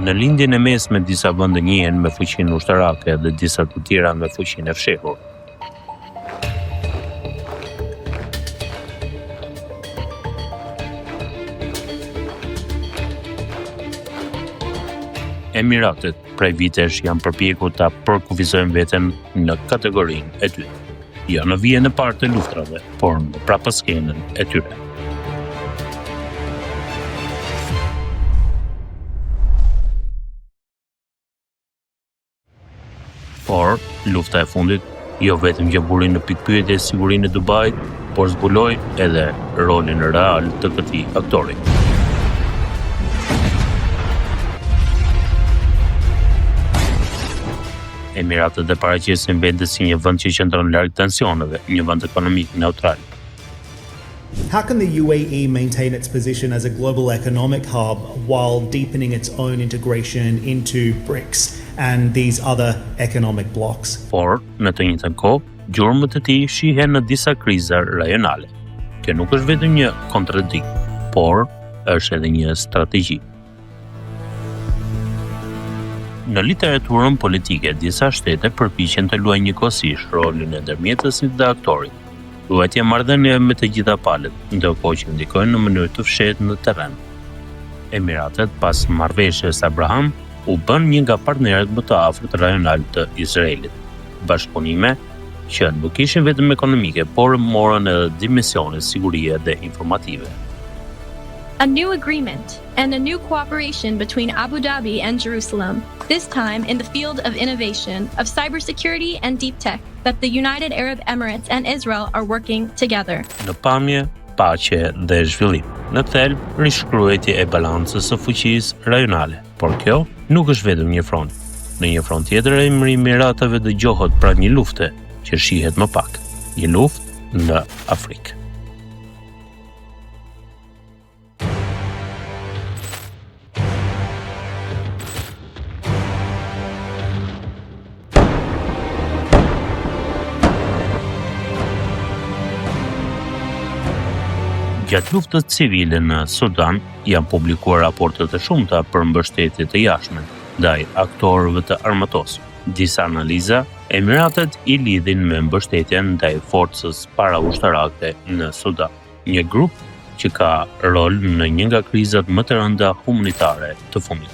Në lindjen e mesme disa vende njihen me fuqinë ushtarake dhe disa të tjera me fuqinë e fshehur. Emiratet prej vitesh janë përpjekur ta përkufizojnë veten në kategorinë e dytë. Jo në vijën e parë të luftrave, por në prapaskenën e tyre. Por, lufta e fundit jo vetëm që buri në pikpyetje sigurinë e Dubait, por zbuloi edhe rolin real të këtij aktori. Emiratet e paraqesin veten si një vend që qëndron larg tensioneve, një vend ekonomik neutral. How can the UAE maintain its position as a global economic hub while deepening its own integration into BRICS and these other economic blocs? Por, në të njëjtën kohë, gjurmët e tij shihen në disa kriza rajonale, që nuk është vetëm një kontradikt, por është edhe një strategji. Në literaturën politike, disa shtete përpiqen të luajnë njëkohësisht rolin e ndërmjetësit dhe aktorit. Luajtja marrëdhënie me të gjitha palët, ndërkohë që ndikojnë në mënyrë të fshehtë në terren. Emiratet, pas marrëveshjes Abraham, u bën një nga partnerët më të afërt rajonal të Izraelit. Bashkëpunime që nuk ishin vetëm ekonomike, por morën edhe dimensione sigurie dhe informative. A new agreement and a new cooperation between Abu Dhabi and Jerusalem, this time in the field of innovation, of cybersecurity and deep tech, that the United Arab Emirates and Israel are working together. Në pamje, paqe dhe zhvillim. Në thelb, rishkruajtje e balancës së fuqisë rajonale. Por kjo nuk është vetëm një front. Në një front tjetër, emri i Emirateve dëgjohet pra një lufte që shihet më pak. Një luftë në Afrikë. Gjatë luftës civile në Sudan janë publikuar raporte të shumta për mbështetje të jashtme ndaj aktorëve të armatosur. Disa analiza, Emiratet i lidhin me mbështetjen ndaj forcës paraushtarake në Sudan, një grup që ka rol në një nga krizat më të rënda humanitare të fundit.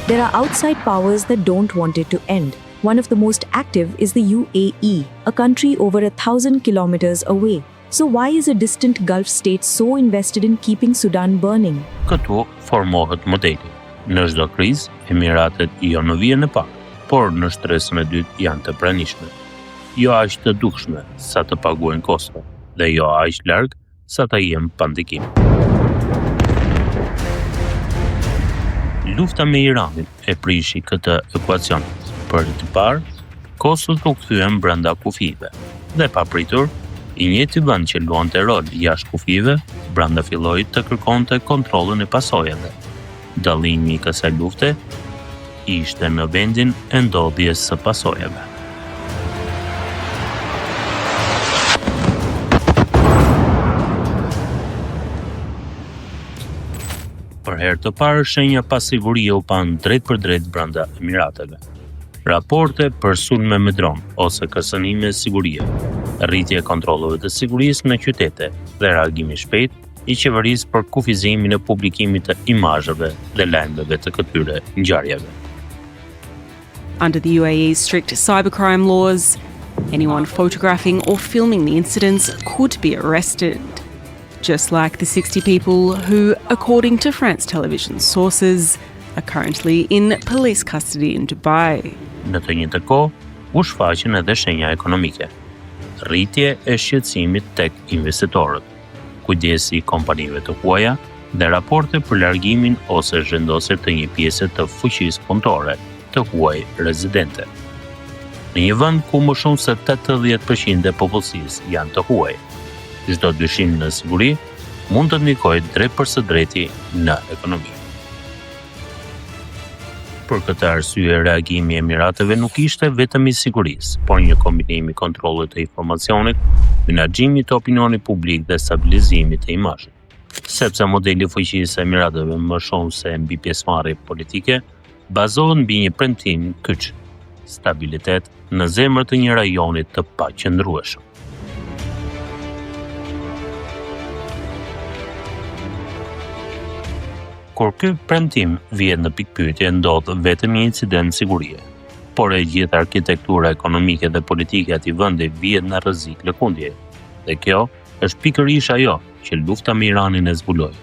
There are outside powers that don't want it to end. One of the most active is the UAE, a country over 1,000 kilometers away. So why is a distant Gulf state so invested in keeping Sudan burning? Këtu formohet modeli. Në çdo krizë, Emiratet jo në vijën e parë, por në shtresën e dytë janë të pranishme. Jo aq të dukshme sa të paguajnë kosto, dhe jo aq larg sa ta jenë pa ndikim. Lufta me Iranin e prishi këtë ekuacion. Për të parë, kostot u kthyen brenda kufive, dhe papritur, i njëjti vend që luante rol jashtë kufive, brenda filloi të kërkonte kontrollin e pasojave. Dallimi i kësaj lufte ishte në vendin e ndodhjes së pasojave. Për herë të parë, shenja pasigurie u pan drejt për drejt brenda Emirateve. Raporte për sulme me dron ose kërcënime sigurie, rritje e kontrolleve të sigurisë në qytete dhe reagimi shpejt i qeverisë për kufizimin e publikimit të imazheve dhe lajmeve të këtyre ngjarjeve. Under the UAE's strict cybercrime laws, anyone photographing or filming the incidents could be arrested. Just like the 60 people who, according to France television sources, are currently in police custody in Dubai. Në të njëjtë kohë, u shfaqen edhe shenja ekonomike. Rritje e shqetësimit tek investitorët, kujdesi i kompanive të huaja dhe raporte për largimin ose zhvendosje të një pjese të fuqisë punëtore të huaj rezidente. Në një vend ku më shumë se 80% e popullsisë janë të huaj, çdo dyshim në siguri mund të ndikojë drejt për së drejti në ekonomi. Për këtë arsye, reagimi i Emirateve nuk ishte vetëm i sigurisë, por një kombinim i kontrollit të informacionit, menaxhimit të opinionit publik dhe stabilizimit të imazhit. sepse modeli fuqisë së Emiratëve më shumë se mbi pjesëmarrje politike bazohet mbi një premtim kyç, stabilitet në zemër të një rajoni të paqëndrueshëm. Kur ky premtim vjet në pikpyetje, ndodh vetëm një incident sigurie, por e gjithë arkitektura ekonomike dhe politike e atij vendi vjet në rrezik lëkundje. Dhe kjo është pikërisht ajo që lufta me Iranin e zbuloi,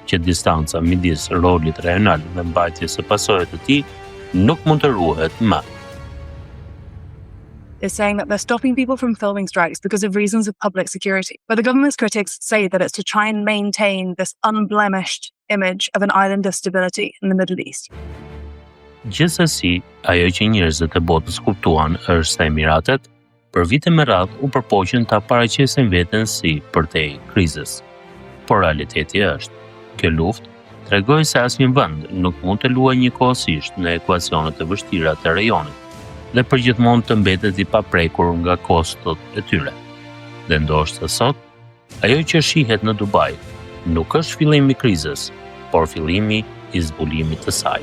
që distanca midis rolit rajonal dhe mbajtjes së pasojave të tij nuk mund të ruhet më. They're saying that they're stopping people from filming strikes because of reasons of public security. But the government's critics say that it's to try and maintain this unblemished image of an island of stability in the Middle East. Gjithsesi, ajo që njerëzit e botës kuptuan është se Emiratet për vite me radhë u përpoqën ta paraqesin veten si përtej krizës. Por realiteti është, kjo luftë tregoi se asnjë vend nuk mund të luajë njëkohësisht në ekuacionet e vështira të rajonit dhe përgjithmonë të mbetet I paprekur nga kostot e tyre. Dhe ndoshta sot, ajo që shihet në Dubai nuk është fillimi I krizës, por fillimi I zbulimit të saj.